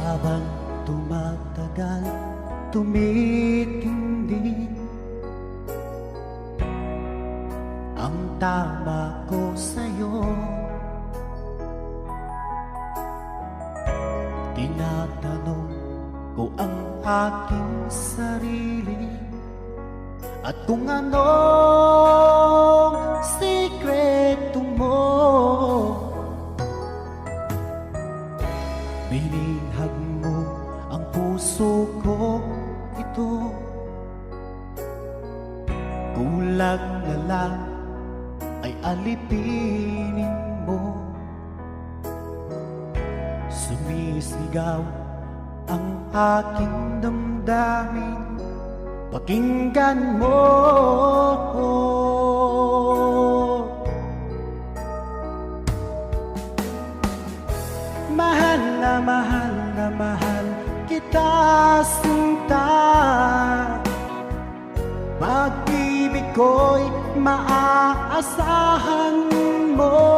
Habang tumatagal, tumitindi ang tama ko sa'yo. Tinatanong ko ang aking sarili at kung anong sikreto mo. Binihag mo ang puso ko ito, kulang na lang ay alipinin mo. Sumisigaw ang aking damdamin, pakinggan mo. Mahal na mahal kita, sinta. Pag-ibig ko'y maaasahan mo.